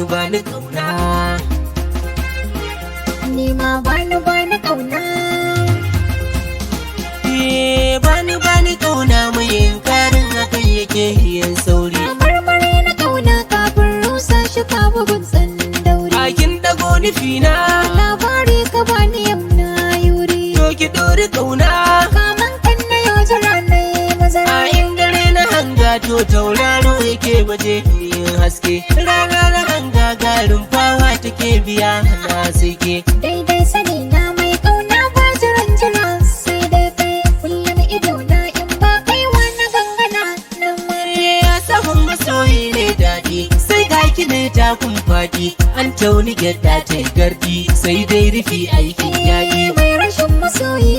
bani kauna. Ni ma bani kauna. Bani kauna mai karin hakan yake yin sauri. Marmari na kauna kafin rusa shi ka bugun dauri. Akin dago nufina labari ka bani yamna yuri. to ki dori kauna. Kaman kan na yau jira na mazara. A inda na hanga to tauraro yake baje yin haske. Rana na hanga garin fawa take biya na sike. Daidai sani na mai kauna ba jiran jira sai dai kai. Kullum ido na in ba kai wani gangana nan mare. Ya samun masoyi ne daɗi sai ga ki ne takun faɗi. An tauni gyadda ta gardi sai dai rufi aikin yaƙi. Mai rashin masoyi